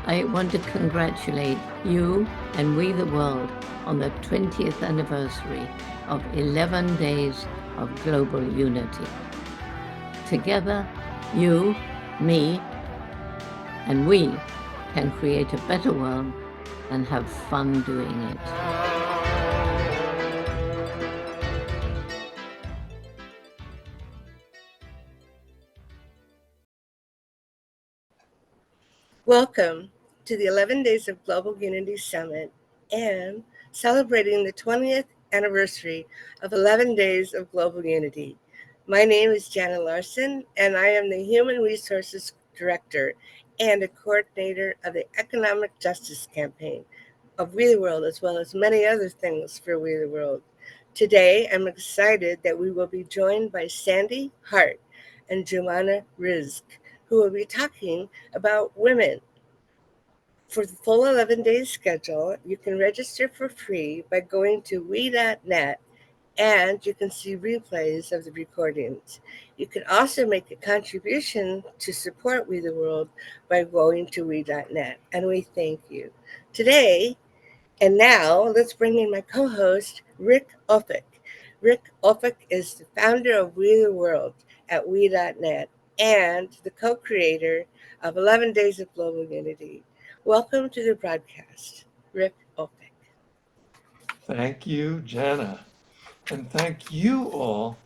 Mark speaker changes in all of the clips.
Speaker 1: I want to congratulate you and We the World on the 20th anniversary of 11 days of global unity. Together, you, me, and we can create a better world and have fun doing it.
Speaker 2: Welcome to the 11 Days of Global Unity Summit and celebrating the 20th anniversary of 11 Days of Global Unity. My name is Jana Larsen, and I am the Human Resources Director and a coordinator of the Economic Justice Campaign of We the World, as well as many other things for We the World. Today, I'm excited that we will be joined by Sande Hart and Joumana Rizk, who will be talking about women. For the full 11 days schedule, you can register for free by going to we.net, and you can see replays of the recordings. You can also make a contribution to support We the World by going to we.net, and we thank you. Today, and now, let's bring in my co host, Rick Ulfik. Rick Ulfik is the founder of We the World at we.net and the co creator of 11 Days of Global Unity. Welcome to the broadcast, Rick Ulfik.
Speaker 3: Thank you, Jana. And thank you all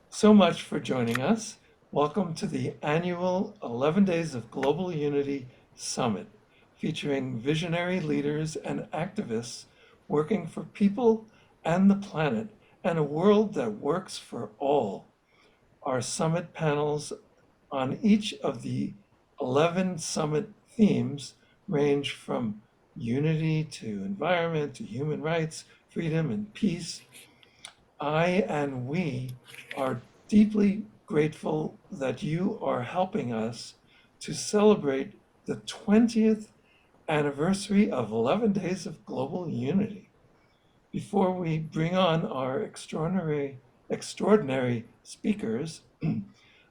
Speaker 3: so much for joining us. Welcome to the annual 11 Days of Global Unity Summit, featuring visionary leaders and activists working for people and the planet and a world that works for all. Our summit panels on each of the 11 summit themes range from unity to environment to human rights, freedom, and peace. I and we are deeply grateful that you are helping us to celebrate the 20th anniversary of 11 Days of Global Unity. Before we bring on our extraordinary speakers,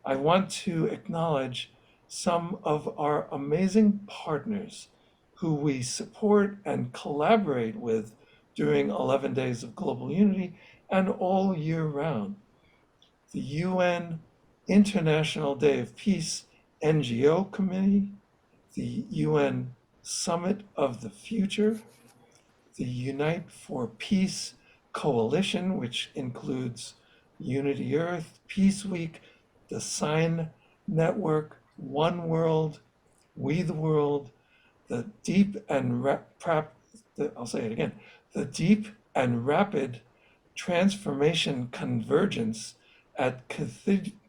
Speaker 3: I want to acknowledge some of our amazing partners who we support and collaborate with during 11 Days of Global Unity and all year round. The UN International Day of Peace NGO Committee, the UN Summit of the Future, the Unite for Peace Coalition, which includes Unity Earth, Peace Week, the Sign Network, One World, We the World, the Deep and I'll say it again, the Deep and Rapid Transformation Convergence at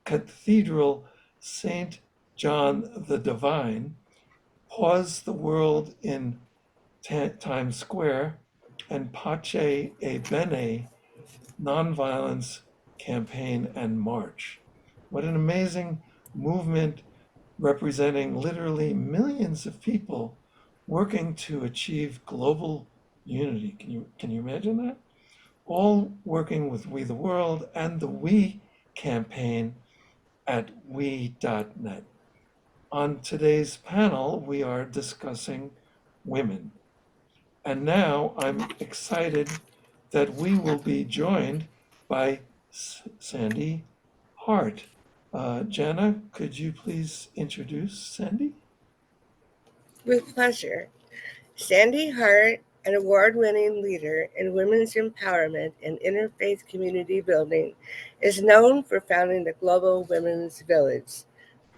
Speaker 3: Cathedral St. John the Divine, Pause the World in Times Square, and Pace e Bene Nonviolence Campaign and March. What an amazing movement representing literally millions of people working to achieve global unity. Can you imagine that? All working with We the World and the We campaign at we.net. On today's panel, we are discussing women. And now I'm excited that we will be joined by Sande Hart. Jana, could you please introduce Sande?
Speaker 2: With pleasure. Sande Hart, an award winning leader in women's empowerment and interfaith community building, is known for founding the Global Women's Village.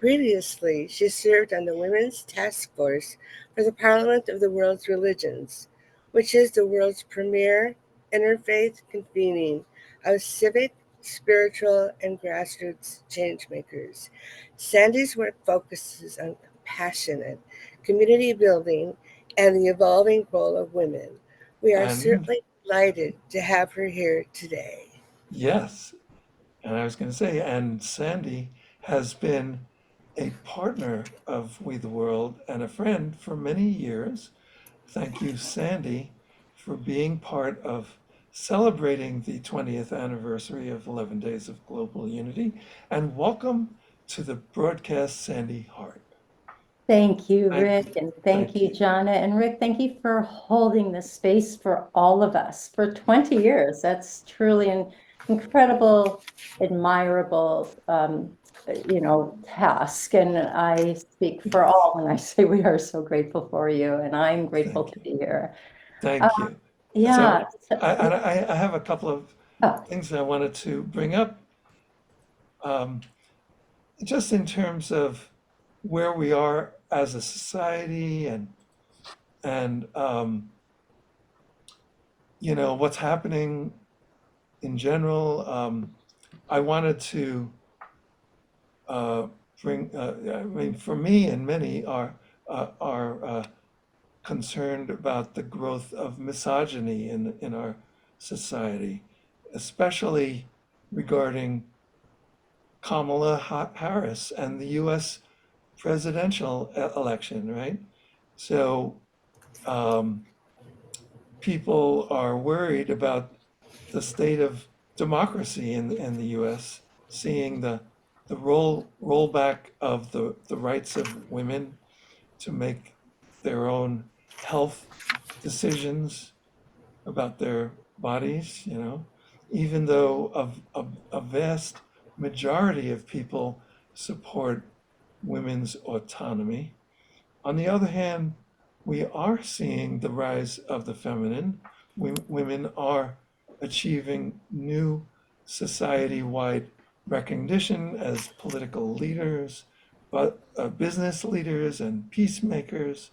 Speaker 2: Previously, she served on the Women's Task Force for the Parliament of the World's Religions, which is the world's premier interfaith convening of civic, spiritual, and grassroots changemakers. Sande's work focuses on compassionate community building and the evolving role of women. We are
Speaker 3: And
Speaker 2: certainly delighted to have her here today.
Speaker 3: yes, and I was going to say, and Sande has been a partner of We the World and a friend for many years. Thank you, Sande, for being part of celebrating the 20th anniversary of 11 Days of Global Unity. And welcome to the broadcast, Sande Hart.
Speaker 4: Thank you,
Speaker 3: Thank
Speaker 4: Rick,
Speaker 3: you.
Speaker 4: and thank
Speaker 3: Thank
Speaker 4: you,
Speaker 3: you.
Speaker 4: Jana. And Rick, thank you for holding this space for all of us for 20 years. That's truly an incredible, admirable, task. And I speak for
Speaker 3: Yes.
Speaker 4: all when I say we are so grateful for you, and I'm grateful
Speaker 3: Thank
Speaker 4: to
Speaker 3: you.
Speaker 4: be here. Uh,
Speaker 3: Thank you.
Speaker 4: yeah.
Speaker 3: So I have a couple of
Speaker 4: Oh,
Speaker 3: things I wanted to bring up, um, just in terms of where we are as a society and what's happening in general. I wanted to bring. I mean, for me and many are concerned about the growth of misogyny in our society, especially regarding Kamala Harris and the U.S. presidential election, right? So um, people are worried about the state of democracy in the U.S., seeing the rollback of the rights of women to make their own health decisions about their bodies, even though a vast majority of people support women's autonomy. On the other hand, we are seeing the rise of the feminine. Women are achieving new society-wide recognition as political leaders, but business leaders and peacemakers.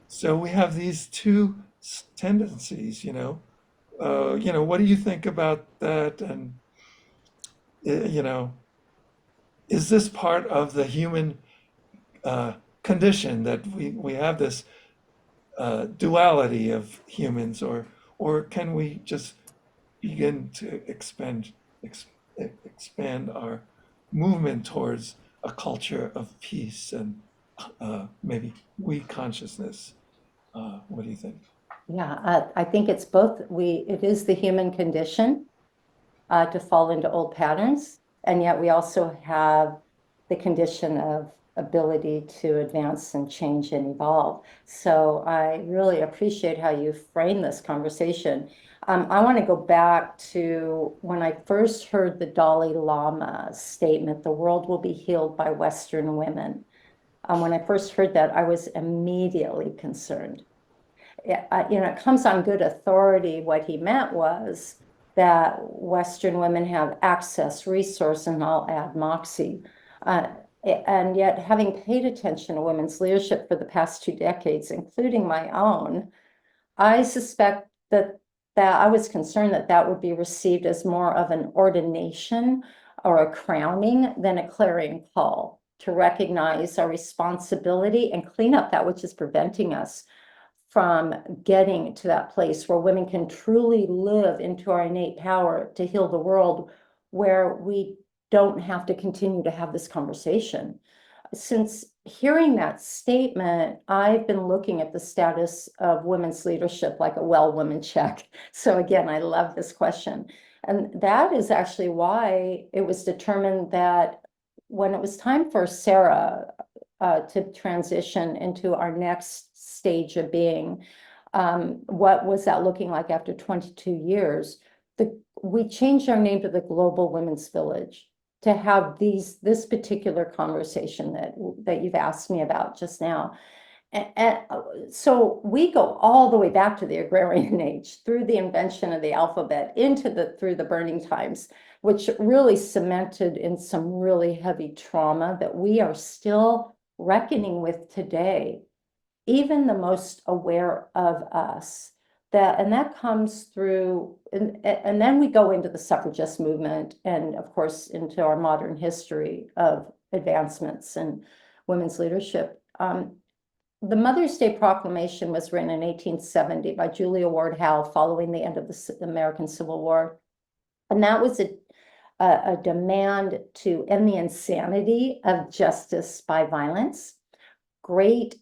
Speaker 3: So we have these two tendencies, what do you think about that? And, uh, you know, is this part of the human uh, condition that we have this duality of humans, or can we just begin to ex, expand our movement towards a culture of peace and maybe we consciousness? What do you think?
Speaker 4: yeah. I think it's both. It is the human condition to fall into old patterns. And yet we also have the condition of ability to advance and change and evolve. So I really appreciate how you frame this conversation. I want to go back to when I first heard the Dalai Lama statement, the world will be healed by Western women. When I first heard that, I was immediately concerned. It comes on good authority. What he meant was that Western women have access, resource, and I'll add moxie. Uh, and yet, having paid attention to women's leadership for the past 2 decades, including my own, I suspect that I was concerned that that would be received as more of an ordination or a crowning than a clarion call to recognize our responsibility and clean up that which is preventing us from getting to that place where women can truly live into our innate power to heal the world, where we don't have to continue to have this conversation. Since hearing that statement, I've been looking at the status of women's leadership like a well woman check. So again, I love this question. And that is actually why it was determined that when it was time for Sarah to transition into our next stage of being, what was that looking like after 22 years? We changed our name to the Global Women's Village to have this particular conversation that you've asked me about just now. And so we go all the way back to the agrarian age, through the invention of the alphabet, through the burning times, which really cemented in some really heavy trauma that we are still reckoning with today, even the most aware of us. And that comes through, and then we go into the suffragist movement, and of course into our modern history of advancements and women's leadership. The Mother's Day Proclamation was written in 1870 by Julia Ward Howe following the end of the American Civil War. And that was a demand to end the insanity of justice by violence. Great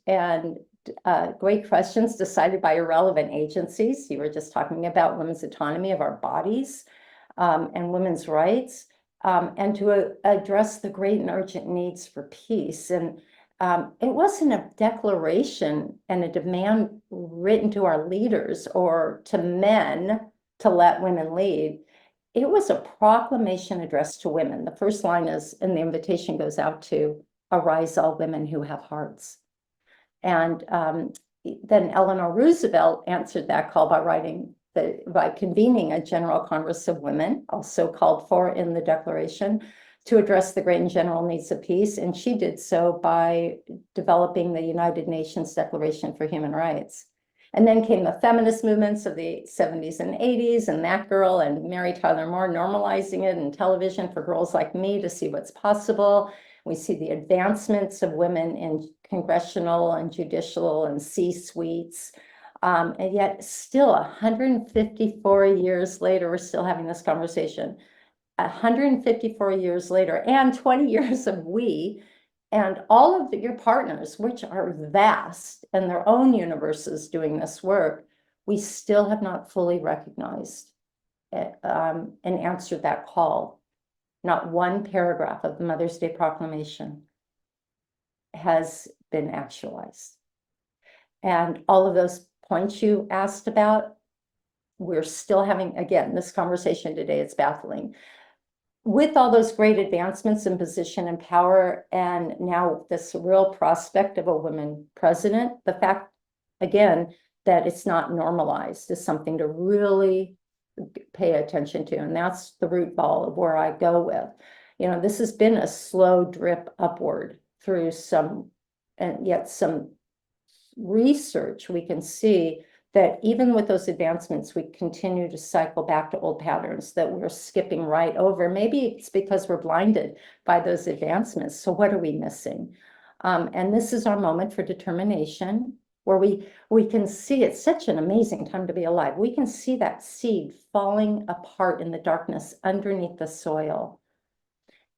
Speaker 4: questions decided by irrelevant agencies. You were just talking about women's autonomy of our bodies, and women's rights, and to address the great and urgent needs for peace. And it wasn't a declaration and a demand written to our leaders or to men to let women lead. It was a proclamation addressed to women. The first line is, and the invitation goes out to, arise all women who have hearts. And then Eleanor Roosevelt answered that call by convening a General Congress of Women, also called for in the Declaration, to address the great and general needs of peace. And she did so by developing the United Nations Declaration for Human Rights. And then came the feminist movements of the 70s and 80s, and That Girl and Mary Tyler Moore normalizing it in television for girls like me to see what's possible. We see the advancements of women in congressional and judicial and C-suites. And yet still 154 years later, we're still having this conversation. 154 years later, and 20 years of we, and all of your partners, which are vast in their own universes doing this work, we still have not fully recognized and answered that call. Not one paragraph of the Mother's Day Proclamation has been actualized. And all of those points you asked about, we're still having, again, this conversation today, it's baffling. With all those great advancements in position and power, and now this real prospect of a woman president, the fact, again, that it's not normalized is something to really pay attention to. And that's the root ball of where I go with. This has been a slow drip upward through some, and yet some research, we can see that even with those advancements, we continue to cycle back to old patterns that we're skipping right over. Maybe it's because we're blinded by those advancements. So what are we missing? And this is our moment for determination, where we can see it's such an amazing time to be alive. We can see that seed falling apart in the darkness underneath the soil.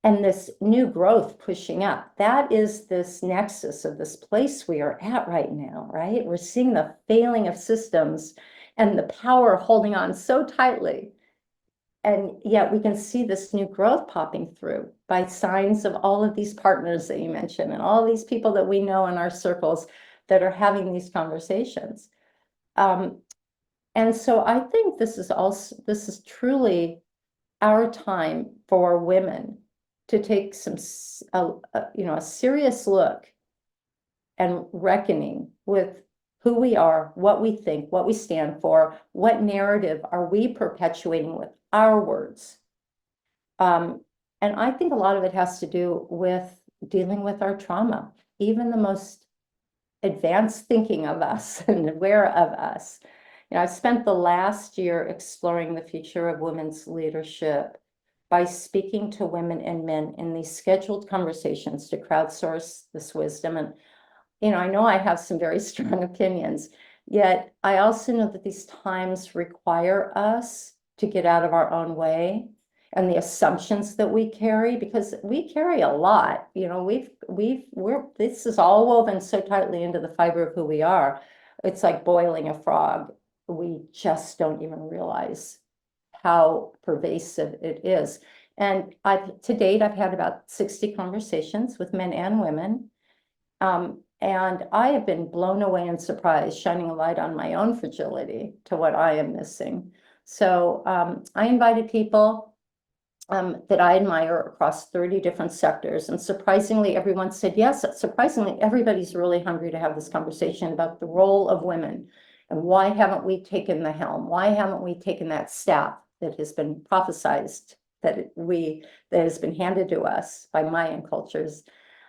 Speaker 4: And this new growth pushing up, that is this nexus of this place we are at right now, right? We're seeing the failing of systems and the power holding on so tightly. And yet we can see this new growth popping through by signs of all of these partners that you mentioned and all these people that we know in our circles that are having these conversations. And so I think this is truly our time for women to take a serious look and reckoning with who we are, what we think, what we stand for, what narrative are we perpetuating with our words. And I think a lot of it has to do with dealing with our trauma, even the most advanced thinking of us and aware of us. I've spent the last year exploring the future of women's leadership by speaking to women and men in these scheduled conversations to crowdsource this wisdom. And, I know I have some very strong opinions, yet I also know that these times require us to get out of our own way and the assumptions that we carry, because we carry a lot. This is all woven so tightly into the fiber of who we are. It's like boiling a frog. We just don't even realize how pervasive it is. And to date, I've had about 60 conversations with men and women. And I have been blown away and surprised, shining a light on my own fragility to what I am missing. So I invited people that I admire across 30 different sectors. And surprisingly, everyone said yes. Surprisingly, everybody's really hungry to have this conversation about the role of women. And why haven't we taken the helm? Why haven't we taken that staff that has been prophesized, that has been handed to us by Mayan cultures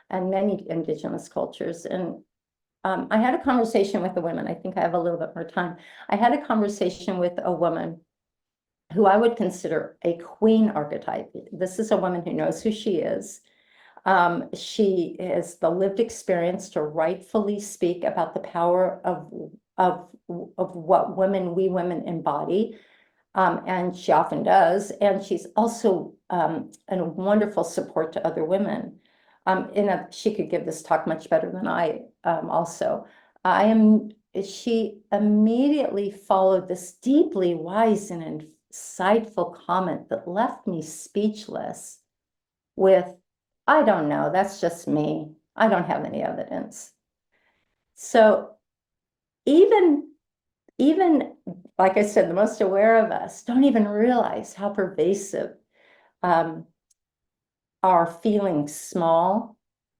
Speaker 4: and many indigenous cultures? And I had a conversation with a woman. I think I have a little bit more time. I had a conversation with a woman who I would consider a queen archetype. This is a woman who knows who she is. She has the lived experience to rightfully speak about the power of what we women embody. And she often does. And she's also a wonderful support to other women. She could give this talk much better than I also. She immediately followed this deeply wise and insightful comment that left me speechless with, I don't know, that's just me. I don't have any evidence. So even like I said, the most aware of us don't even realize how pervasive our feeling small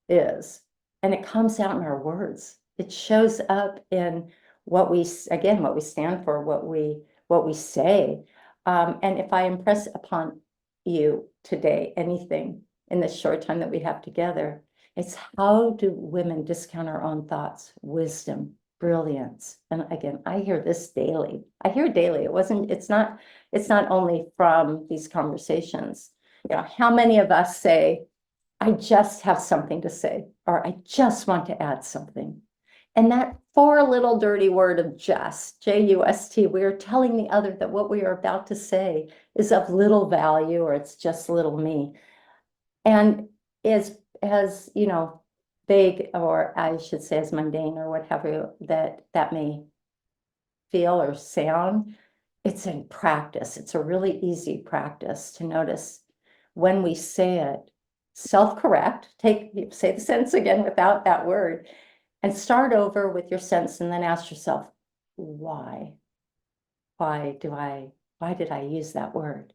Speaker 4: is. And it comes out in our words. It shows up in what we stand for, what we say. And if I impress upon you today anything in the short time that we have together, it's how do women discount our own thoughts, wisdom, brilliance. And again, I hear this daily. I hear it daily. It's not only from these conversations. How many of us say, I just have something to say, or I just want to add something. And that four little dirty word of just, Just, we are telling the other that what we are about to say is of little value, or it's just little me. And as vague, or I should say as mundane, or whatever that may feel or sound, it's in practice. It's a really easy practice to notice when we say it, self-correct, say the sentence again without that word, and start over with your sentence, and then ask yourself, why? Why did I use that word?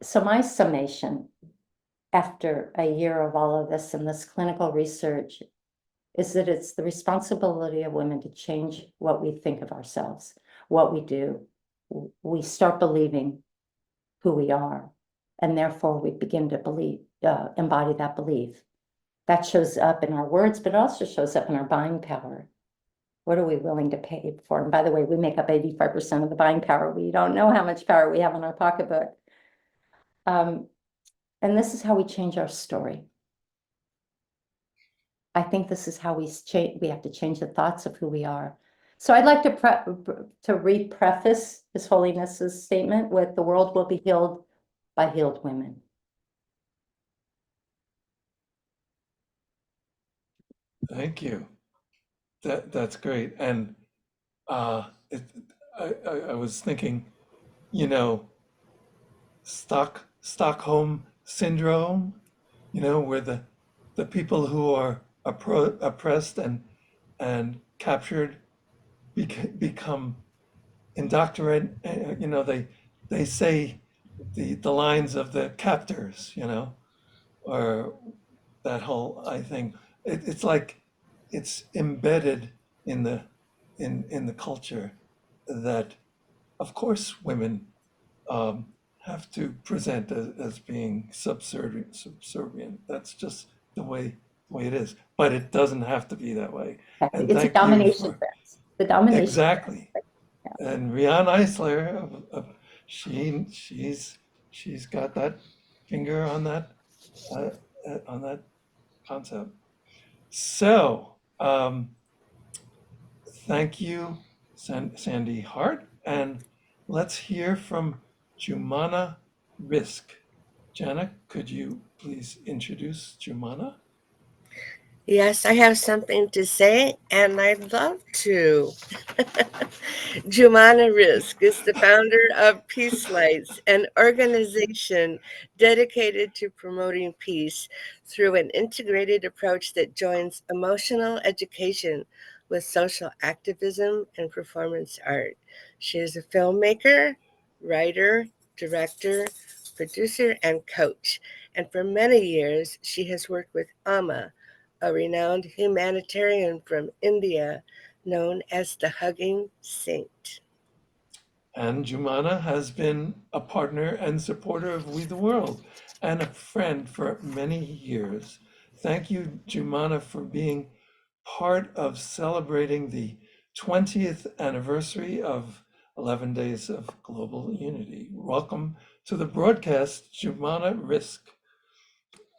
Speaker 4: So my summation after a year of all of this and this clinical research is that it's the responsibility of women to change what we think of ourselves, what we do. We start believing who we are, and therefore we begin to embody that belief. That shows up in our words, but it also shows up in our buying power. What are we willing to pay for? And by the way, we make up 85% of the buying power. We don't know how much power we have in our pocketbook. And this is how we change our story. I think this is how we have to change the thoughts of who we are. So I'd like to re-preface His Holiness's statement with, the world will be healed by healed women.
Speaker 3: Thank you. That's great. And I was thinking, Stockholm syndrome, where the people who are oppressed and captured become indoctrinated. They say the lines of the captors, or that whole, I think it's like it's embedded in the culture that, of course, women have to present as being subservient. That's just the way it is. But it doesn't have to be that way. And
Speaker 4: It's a
Speaker 3: thank you
Speaker 4: domination
Speaker 3: for
Speaker 4: fence. The domination.
Speaker 3: exactly.
Speaker 4: Yeah.
Speaker 3: And Riane Eisler, she's got that finger uh, on that concept. So thank you, Sande Hart, and let's hear from Joumana Rizk. Jana, could you please introduce Joumana?
Speaker 2: Yes, I have something to say, and I'd love to. Joumana Rizk is the founder of Peace Lights, an organization dedicated to promoting peace through an integrated approach that joins emotional education with social activism and performance art. She is a filmmaker, writer, director, producer, and coach. And for many years, she has worked with Amma, a renowned humanitarian from India known as the Hugging Saint.
Speaker 3: And Joumana has been a partner and supporter of We the World and a friend for many years. Thank you, Joumana, for being part of celebrating the 20th anniversary of 11 Days of Global Unity. Welcome to the broadcast, Joumana Rizk.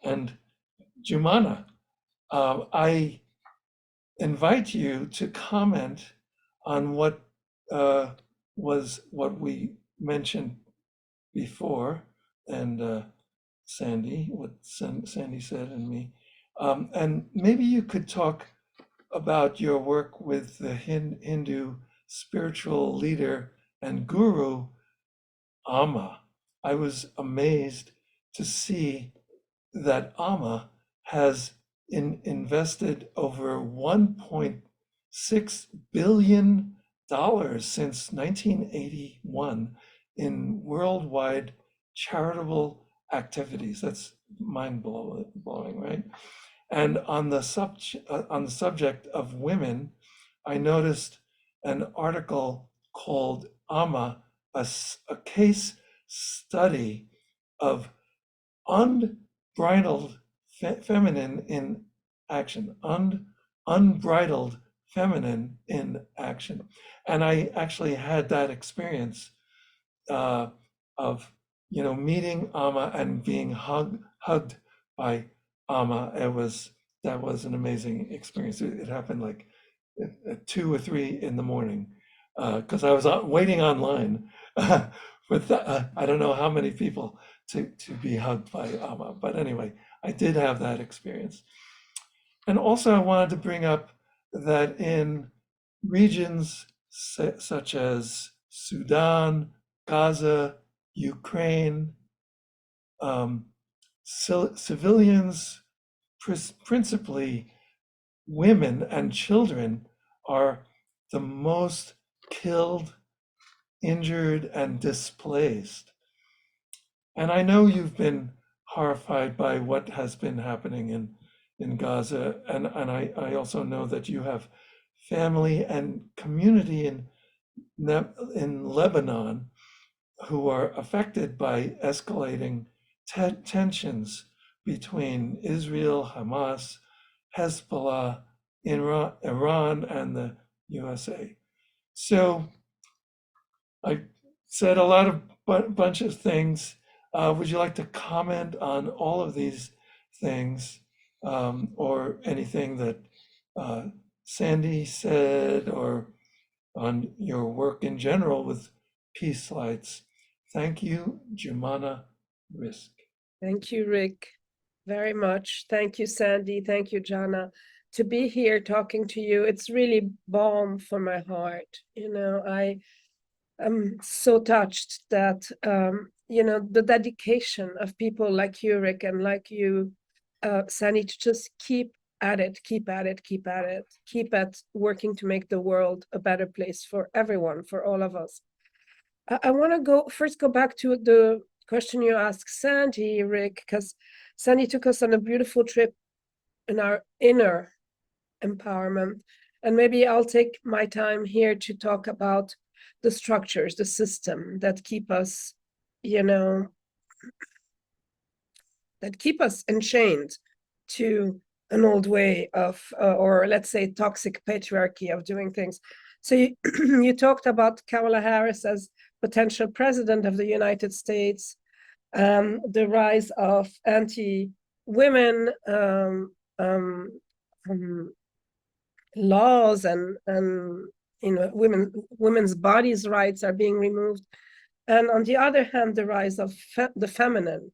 Speaker 3: And Joumana, I invite you to comment on what we mentioned before, and what Sande said, and me. And maybe you could talk about your work with the Hindu spiritual leader and guru, Amma. I was amazed to see that Amma has invested over $1.6 billion since 1981 in worldwide charitable activities. That's mind-blowing, right? And on the subject of women, I noticed an article called "Ama," a case study of unbridled feminine in action, unbridled feminine in action. And I actually had that experience of meeting Ama and being hugged by Ama. That was an amazing experience. It happened like at 2 or 3 in the morning because I was waiting online with I don't know how many people to be hugged by Ama. But anyway, I did have that experience. And also I wanted to bring up that in regions such as Sudan, Gaza, Ukraine, civilians, principally women and children, are the most killed, injured, and displaced. And I know you've been horrified by what has been happening in Gaza. And I also know that you have family and community in Lebanon who are affected by escalating tensions between Israel, Hamas, Hezbollah, Iran, and the USA. So I said a lot of bunch of things. Would you like to comment on all of these things, or anything that Sande said, or on your work in general with Peace Lights? Thank you, Joumana Rizk.
Speaker 5: Thank you, Rick, very much. Thank you, Sande. Thank you, Jana. To be here talking to you, it's really balm for my heart. I am so touched that, the dedication of people like you, Rick, and like you, Sande, to just keep at it, keep at working to make the world a better place for everyone, for all of us. I want to first go back to the question you asked Sande, Rick, because Sande took us on a beautiful trip in our inner empowerment. And maybe I'll take my time here to talk about the structures, the system that keep us, that keep us enchained to an old way of, or let's say toxic patriarchy of doing things. So you talked about Kamala Harris as potential president of the United States, the rise of anti-women laws, and women's bodies' rights are being removed, and on the other hand, the rise of the feminine.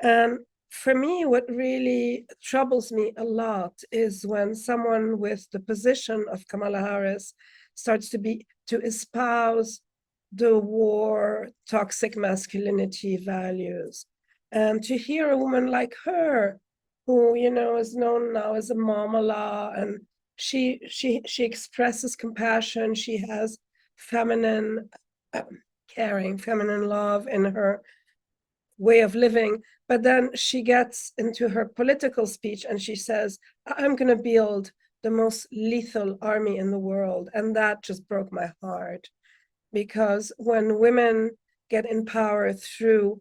Speaker 5: And for me, what really troubles me a lot is when someone with the position of Kamala Harris starts to espouse the war, toxic masculinity values. And to hear a woman like her, who, is known now as a mama, and she expresses compassion, she has feminine caring, feminine love in her way of living, but then she gets into her political speech and she says, I'm going to build the most lethal army in the world. And that just broke my heart, because when women get in power through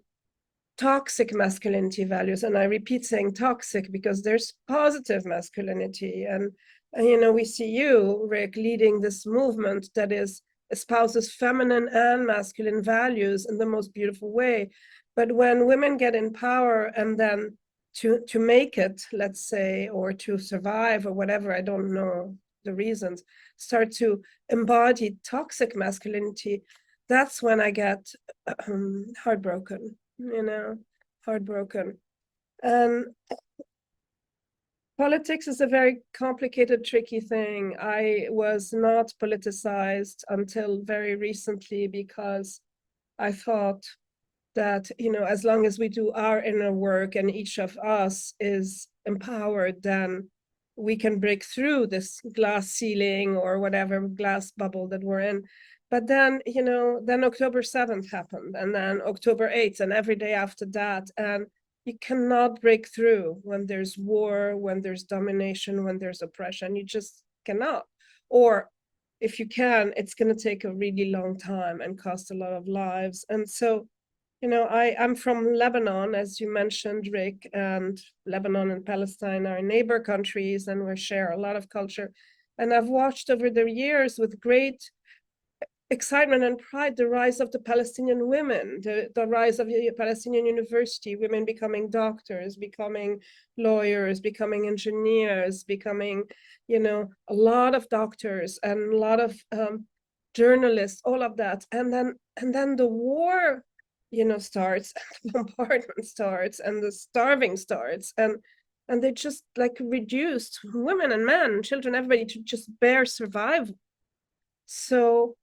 Speaker 5: toxic masculinity values, and I repeat saying toxic because there's positive masculinity, and we see you, Rick, leading this movement that espouses feminine and masculine values in the most beautiful way. But when women get in power and then to make it, let's say, or to survive or whatever, I don't know the reasons, start to embody toxic masculinity, that's when I get heartbroken, heartbroken. And politics is a very complicated, tricky thing. I was not politicized until very recently because I thought that, as long as we do our inner work and each of us is empowered, then we can break through this glass ceiling or whatever glass bubble that we're in. But then, then October 7th happened, and then October 8th, and every day after that. And you cannot break through when there's war, when there's domination, when there's oppression. You just cannot. Or if you can, it's going to take a really long time and cost a lot of lives. And so, I'm from Lebanon, as you mentioned, Rick, and Lebanon and Palestine are neighbor countries, and we share a lot of culture. And I've watched over the years with great excitement and pride the rise of the Palestinian women, the rise of the Palestinian University, women becoming doctors, becoming lawyers, becoming engineers, becoming, a lot of doctors and a lot of journalists, all of that. And then the war, starts, and the bombardment starts, and the starving starts, and they just like reduced women and men and children, everybody, to just bare survival. So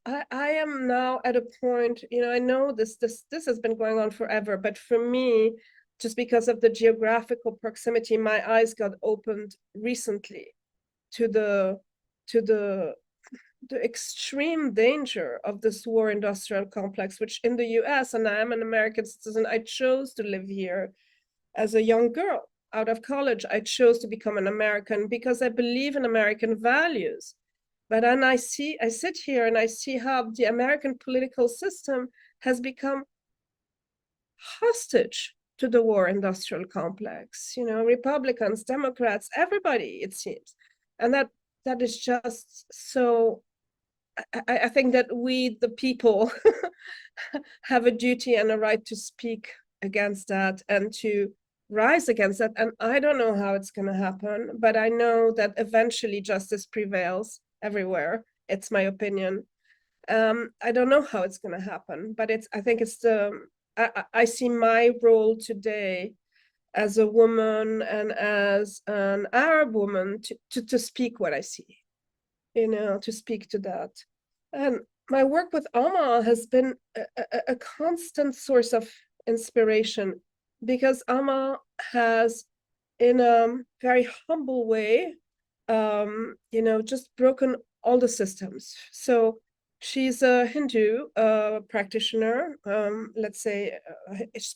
Speaker 5: I am now at a point, I know this has been going on forever, but for me, just because of the geographical proximity, my eyes got opened recently to the extreme danger of this war industrial complex, which in the US, and I am an American citizen, I chose to live here as a young girl. Out of college, I chose to become an American because I believe in American values. But then I sit here and I see how the American political system has become hostage to the war industrial complex. Republicans, Democrats, everybody, it seems. And that is just so, I think that we, the people, have a duty and a right to speak against that and to rise against that. And I don't know how it's going to happen, but I know that eventually justice prevails everywhere. It's my opinion. I don't know how it's going to happen, but I think it's I see my role today as a woman and as an Arab woman to speak what I see, to speak to that. And my work with Amma has been a constant source of inspiration, because Amma has, in a very humble way, just broken all the systems. So she's a Hindu practitioner. Let's say it's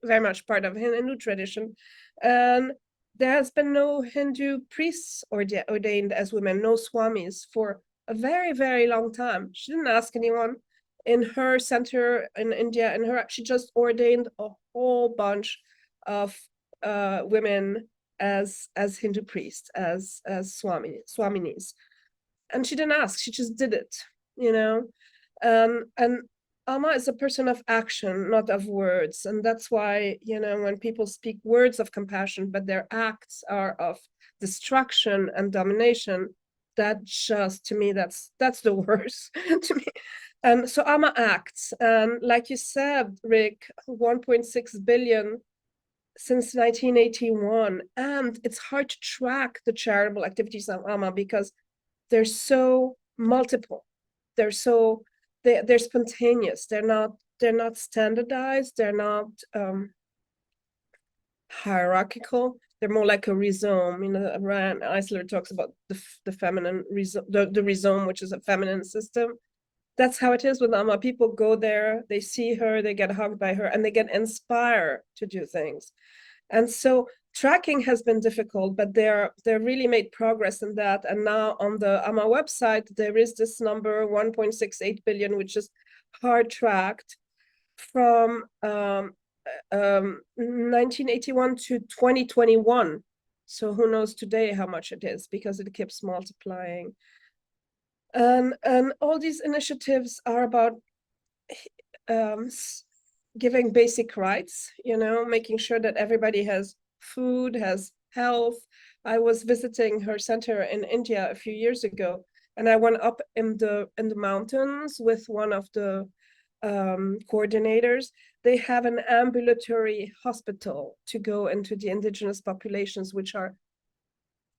Speaker 5: very much part of Hindu tradition, and there has been no Hindu priests ordained as women, no swamis, for a very, very long time. She didn't ask anyone. In her center in India, she just ordained a whole bunch of women as Hindu priests, as swaminis. And she didn't ask, she just did it, and Amma is a person of action, not of words. And that's why, when people speak words of compassion, but their acts are of destruction and domination, that just, to me, that's the worst to me. And so Amma acts. And like you said, Rick, 1.6 billion since 1981. And it's hard to track the charitable activities of Amma because they're so multiple. They're spontaneous. They're not standardized. They're not hierarchical. They're more like a rhizome. Riane Eisler talks about the feminine rhizome, the rhizome, which is a feminine system. That's how it is with Amma. People go there, they see her, they get hugged by her, and they get inspired to do things. And so tracking has been difficult, but they're really made progress in that. And now on the Amma website, there is this number 1.68 billion, which is hard tracked from 1981 to 2021. So who knows today how much it is, because it keeps multiplying. And all these initiatives are about giving basic rights, making sure that everybody has food, has health. I was visiting her center in India a few years ago, and I went up in the mountains with one of the coordinators. They have an ambulatory hospital to go into the indigenous populations, which are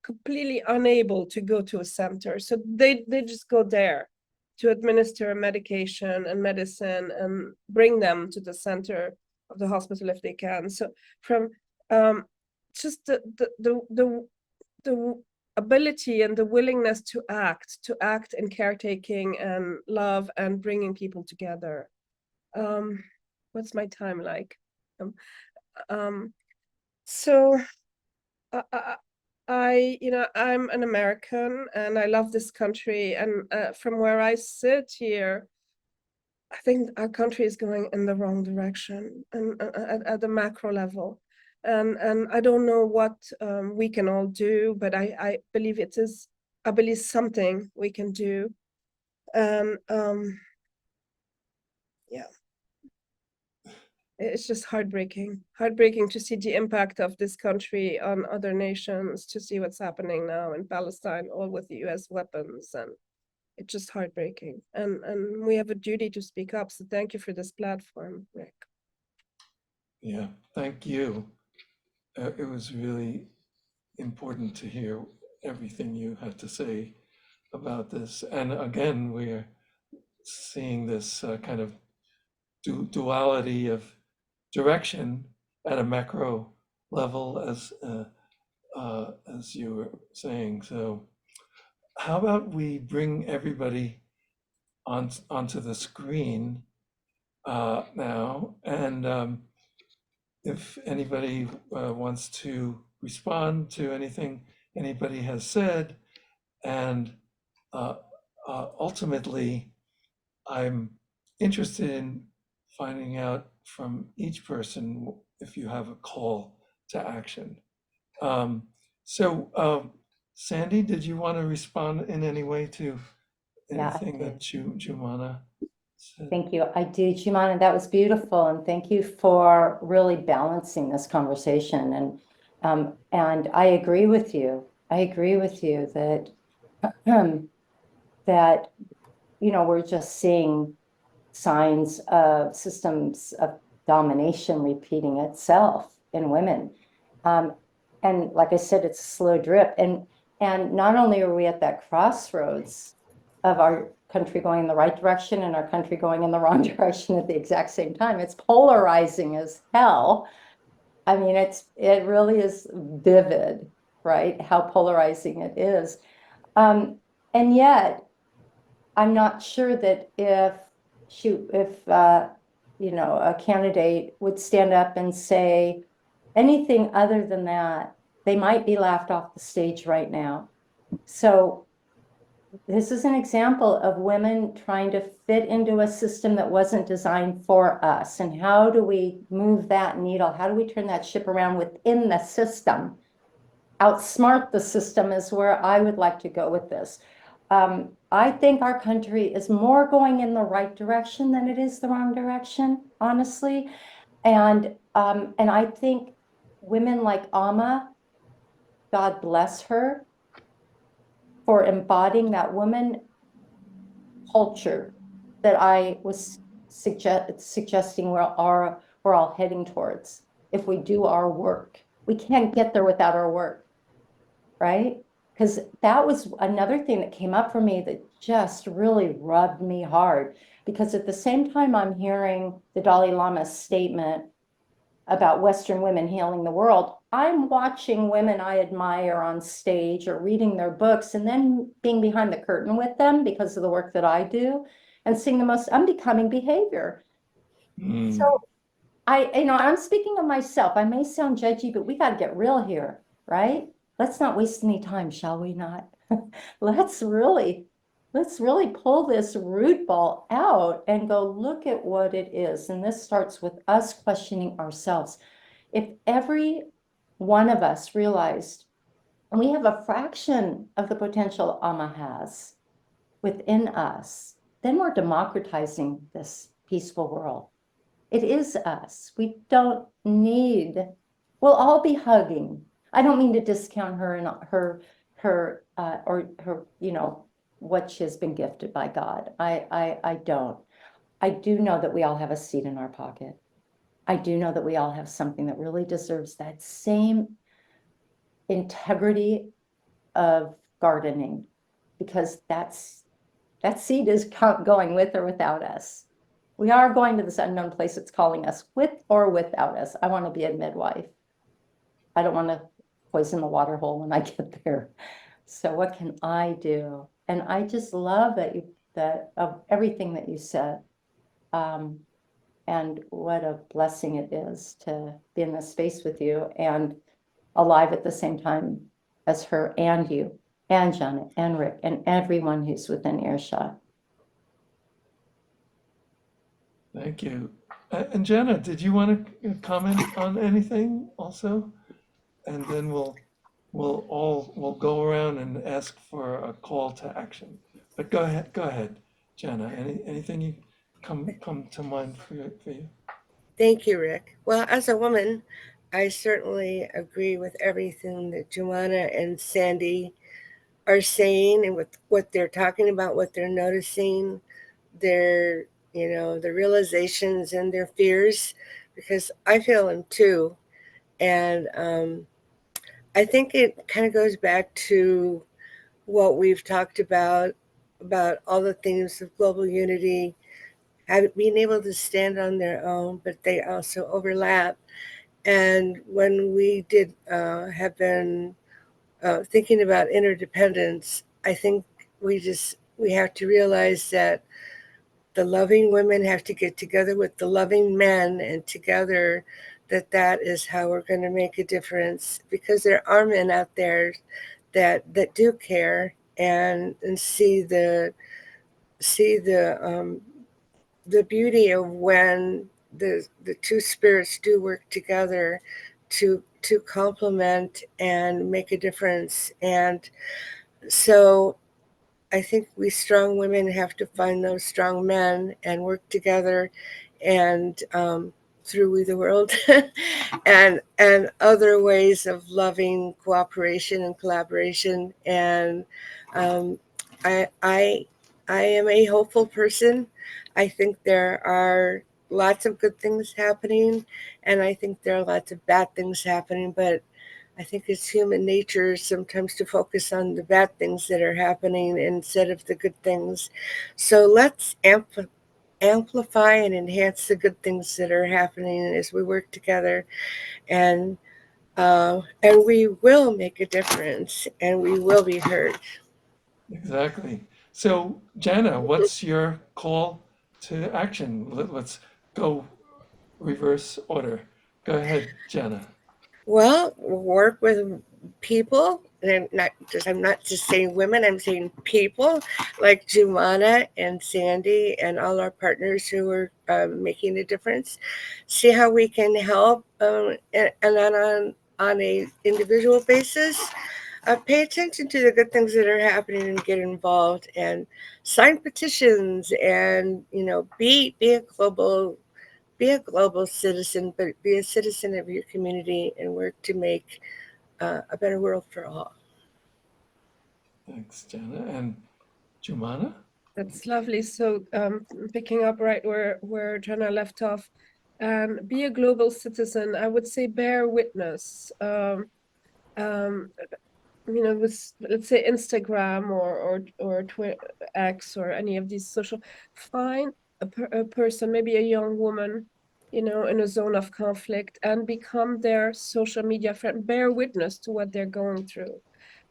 Speaker 5: completely unable to go to a center. So they just go there to administer medication and medicine and bring them to the center of the hospital if they can. So from just the ability and the willingness to act in caretaking and love and bringing people together. What's my time like? So I'm an American and I love this country, and from where I sit here, I think our country is going in the wrong direction, and at the macro level, and I don't know what we can all do, but I believe I believe something we can do, and yeah, it's just heartbreaking to see the impact of this country on other nations, to see what's happening now in Palestine, all with the US weapons, and it's just heartbreaking. And we have a duty to speak up. So thank you for this platform, Rick.
Speaker 3: Yeah, thank you. It was really important to hear everything you had to say about this. And again, we're seeing this kind of duality of direction at a macro level, as you were saying. So, how about we bring everybody onto the screen now, and if anybody wants to respond to anything anybody has said, and ultimately, I'm interested in finding out from each person if you have a call to action. So, Sandy, did you want to respond in any way to anything that Joumana said?
Speaker 4: Thank you. I do, Joumana. That was beautiful, and thank you for really balancing this conversation. And I agree with you. I agree with you that that we're just seeing signs of systems of domination repeating itself in women. And like I said, it's a slow drip. And not only are we at that crossroads of our country going in the right direction and our country going in the wrong direction at the exact same time, it's polarizing as hell. I mean, it really is vivid, right? How polarizing it is. And yet, I'm not sure that if a candidate would stand up and say anything other than that, they might be laughed off the stage right now. So this is an example of women trying to fit into a system that wasn't designed for us. And how do we move that needle? How do we turn that ship around within the system? Outsmart the system is where I would like to go with this. I think our country is more going in the right direction than it is the wrong direction, honestly. And I think women like Amma, God bless her, for embodying that woman culture that I was suggesting we're all heading towards. If we do our work, we can't get there without our work, right? Because that was another thing that came up for me that just really rubbed me hard. Because at the same time, I'm hearing the Dalai Lama's statement about Western women healing the world, I'm watching women I admire on stage or reading their books and then being behind the curtain with them because of the work that I do and seeing the most unbecoming behavior. So I'm speaking of myself. I may sound judgy, but we got to get real here, right? Let's not waste any time, shall we not? Let's really pull this root ball out and go look at what it is. And this starts with us questioning ourselves. If every one of us realized we have a fraction of the potential Amma has within us, then we're democratizing this peaceful world. It is us. We don't need, we'll all be hugging. I don't mean to discount her and her what she has been gifted by God. I don't. I do know that we all have a seed in our pocket. I do know that we all have something that really deserves that same integrity of gardening, because that seed is going with or without us. We are going to this unknown place that's calling us, with or without us. I want to be a midwife. I don't want to poison the water hole when I get there. So what can I do? And I just love that of everything that you said. And what a blessing it is to be in this space with you and alive at the same time as her and you and Jana and Rick and everyone who's within earshot.
Speaker 3: Thank you. And Jana, did you want to comment on anything also? And then we'll go around and ask for a call to action. But go ahead, Jana. Anything you come to mind for you?
Speaker 2: Thank you, Rick. Well, as a woman, I certainly agree with everything that Joumana and Sande are saying and with what they're talking about, what they're noticing, their, the realizations and their fears, because I feel them too. And I think it kind of goes back to what we've talked about all the themes of global unity, being able to stand on their own, but they also overlap. And when we did have been thinking about interdependence, I think we have to realize that the loving women have to get together with the loving men, and together that is how we're going to make a difference, because there are men out there that do care and see the beauty of when the two spirits do work together to complement and make a difference. And so I think we strong women have to find those strong men and work together, and through We the World, and other ways of loving cooperation and collaboration. And um, I I I am a hopeful person. I think there are lots of good things happening, and I think there are lots of bad things happening. But I think it's human nature sometimes to focus on the bad things that are happening instead of the good things. So let's amplify and enhance the good things that are happening as we work together, and and we will make a difference, and we will be heard.
Speaker 3: Exactly. So, Jana, what's your call to action? Let's go reverse order. Go ahead, Jana.
Speaker 2: Well, work with people, and I'm not just saying women. I'm saying people like Joumana and Sande and all our partners who are making a difference. See how we can help, and then on a individual basis, pay attention to the good things that are happening and get involved and sign petitions, and be a global citizen, but be a citizen of your community and work to make a better world for all.
Speaker 3: Thanks, Jana. And Joumana?
Speaker 5: That's lovely. So, picking up right where Jana left off, and be a global citizen. I would say bear witness. Um, with, let's say, Instagram or Twitter, X, or any of these social, find a person, maybe a young woman, in a zone of conflict, and become their social media friend. Bear witness to what they're going through.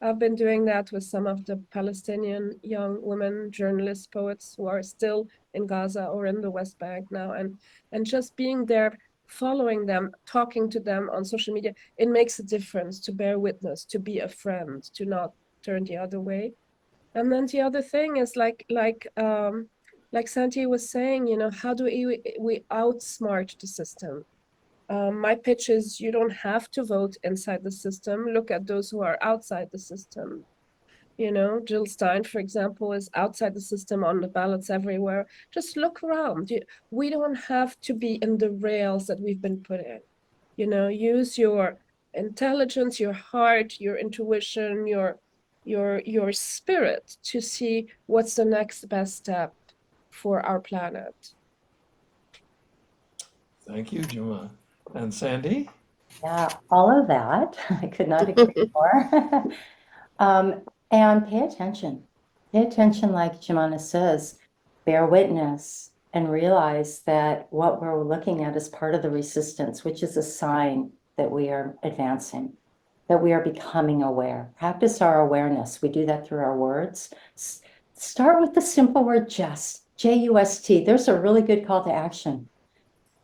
Speaker 5: I've been doing that with some of the Palestinian young women journalists, poets who are still in Gaza or in the West Bank now, and just being there, following them, talking to them on social media. It makes a difference to bear witness, to be a friend, to not turn the other way. And then the other thing is like Santi was saying, how do we outsmart the system? My pitch is, you don't have to vote inside the system. Look at those who are outside the system. Jill Stein, for example, is outside the system on the ballots everywhere. Just look around. We don't have to be in the rails that we've been put in. Use your intelligence, your heart, your intuition, your spirit to see what's the next best step for our planet.
Speaker 3: Thank you, Joumana. And Sande?
Speaker 4: Yeah, all of that. I could not agree more. And pay attention. Pay attention, like Joumana says, bear witness and realize that what we're looking at is part of the resistance, which is a sign that we are advancing, that we are becoming aware. Practice our awareness. We do that through our words. Start with the simple word just, J-U-S-T. There's a really good call to action.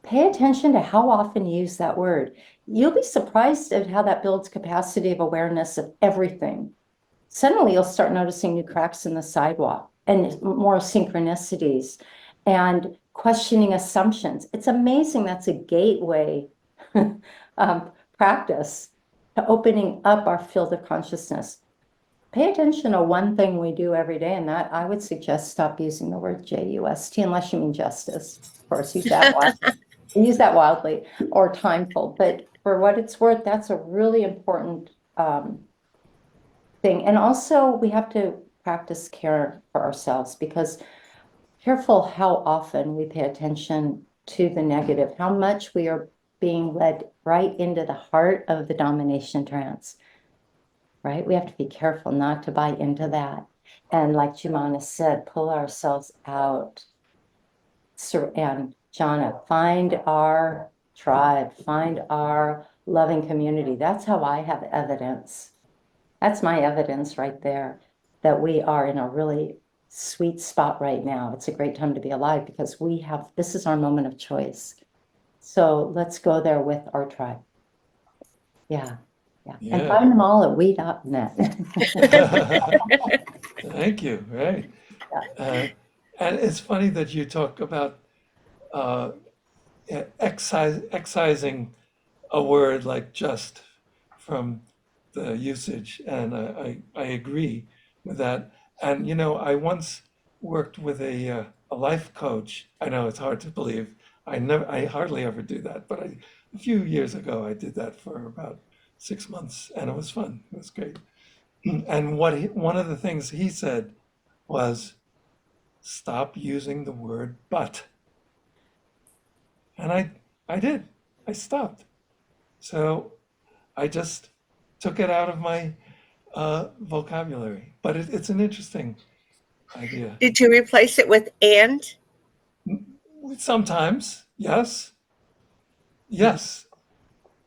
Speaker 4: Pay attention to how often you use that word. You'll be surprised at how that builds capacity of awareness of everything. Suddenly you'll start noticing new cracks in the sidewalk and more synchronicities and questioning assumptions. It's amazing. That's a gateway practice to opening up our field of consciousness. Pay attention to one thing we do every day, and that I would suggest stop using the word J-U-S-T, unless you mean justice. Of course, use that wildly or timeful. But for what it's worth, that's a really important thing. And also, we have to practice care for ourselves, because careful how often we pay attention to the negative, how much we are being led right into the heart of the domination trance, right? We have to be careful not to buy into that. And like Joumana said, pull ourselves out. And Jana, find our tribe, find our loving community. That's how I have evidence. That's my evidence right there, that we are in a really sweet spot right now. It's a great time to be alive, because this is our moment of choice. So let's go there with our tribe. Yeah. And
Speaker 3: Yeah.
Speaker 4: find them all at we.net.
Speaker 3: Thank you. Right. And it's funny that you talk about uh, excising a word like just from the usage, and I agree with that. And I once worked with a life coach. I know it's hard to believe. I hardly ever do that, but a few years ago I did that for about 6 months, and it was fun. It was great. And one of the things he said was, stop using the word but. And I did. I stopped. So I just took it out of my vocabulary. But it's an interesting idea.
Speaker 2: Did you replace it with and?
Speaker 3: Sometimes, yes, yes,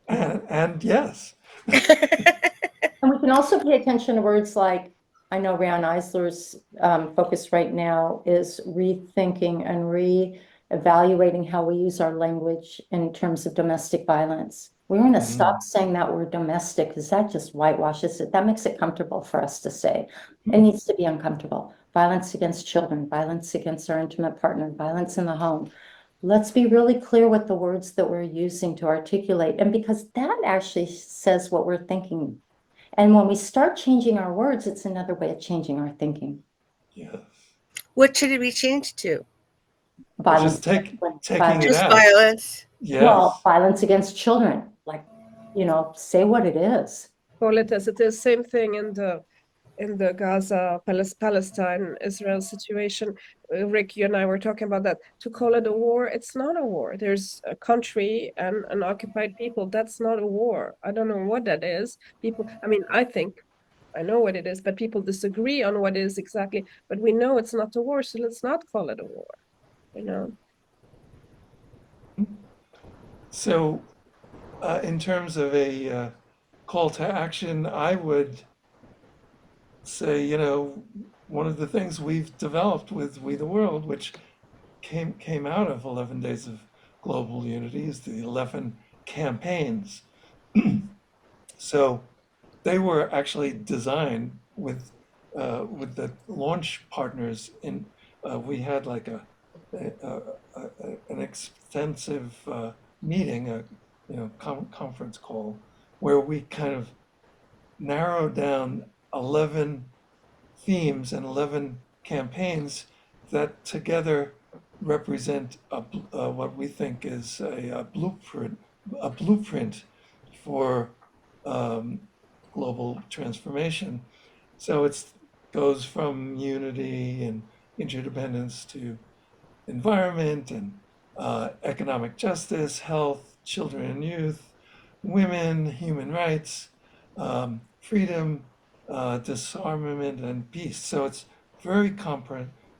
Speaker 3: and yes.
Speaker 4: And we can also pay attention to words like, I know Riane Eisler's focus right now is rethinking and re-evaluating how we use our language in terms of domestic violence. We're going to stop saying that word domestic, because that just whitewashes it. That makes it comfortable for us to say. It needs to be uncomfortable. Violence against children, violence against our intimate partner, violence in the home. Let's be really clear with the words that we're using to articulate. And because that actually says what we're thinking. And when we start changing our words, it's another way of changing our thinking.
Speaker 3: Yes.
Speaker 2: What should it be changed to?
Speaker 4: Violence,
Speaker 3: Just taking
Speaker 4: violence,
Speaker 3: it
Speaker 2: Just
Speaker 3: out.
Speaker 2: violence.
Speaker 4: well,
Speaker 3: Yes.
Speaker 4: violence against children, like, say what it is.
Speaker 5: Call it as it is. Same thing in the Gaza, Palestine, Israel situation. Rick, you and I were talking about that. To call it a war, it's not a war. There's a country and an occupied people. That's not a war. I don't know what that is. People, I mean, I think I know what it is, but people disagree on what it is exactly. But we know it's not a war, so let's not call it a war.
Speaker 3: So, in terms of a call to action, I would say, one of the things we've developed with We the World, which came out of 11 Days of Global Unity, is the 11 campaigns. So they were actually designed with the launch partners in. We had like an extensive meeting, conference call, where we kind of narrowed down 11 themes and 11 campaigns that together represent what we think is a blueprint for global transformation. So it goes from unity and interdependence to environment and economic justice, health, children and youth, women, human rights, freedom, disarmament, and peace. So it's very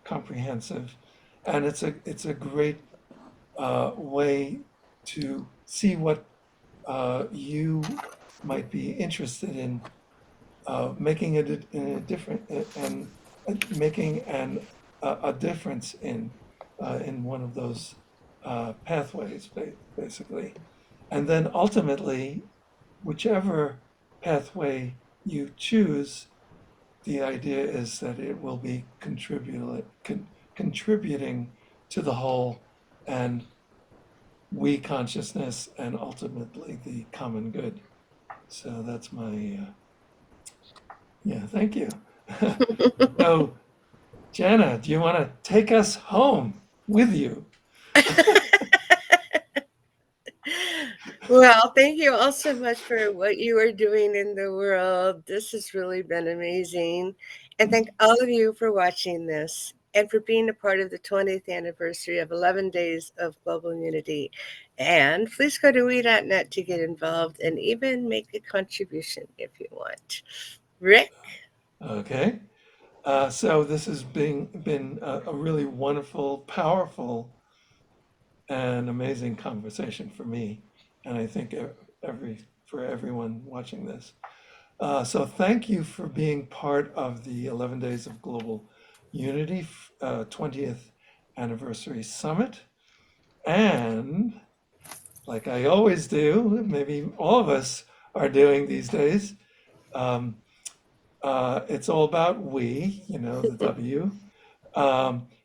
Speaker 3: comprehensive, and it's a great way to see what you might be interested in making it in a different and making a difference in one of those pathways, basically. And then ultimately, whichever pathway you choose, the idea is that it will be contributing to the whole and we consciousness and ultimately the common good. So that's my, yeah, thank you. So, Jana, do you want to take us home with you?
Speaker 2: Well, thank you all so much for what you are doing in the world. This has really been amazing. And thank all of you for watching this and for being a part of the 20th anniversary of 11 Days of Global Unity. And please go to we.net to get involved and even make a contribution if you want. Rick?
Speaker 3: Okay. So this has been a really wonderful, powerful, and amazing conversation for me, and I think for everyone watching this. So thank you for being part of the 11 Days of Global Unity 20th Anniversary Summit. And like I always do, maybe all of us are doing these days, um, it's all about we, the W.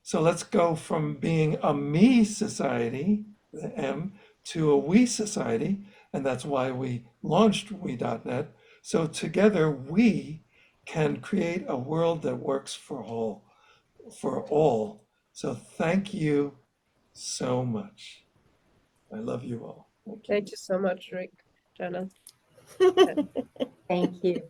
Speaker 3: So let's go from being a me society, the M, to a we society. And that's why we launched we.net. So together we can create a world that works for all. So thank you so much. I love you all. Thank you.
Speaker 5: Thank you so much, Rick, Jana.
Speaker 4: Thank you.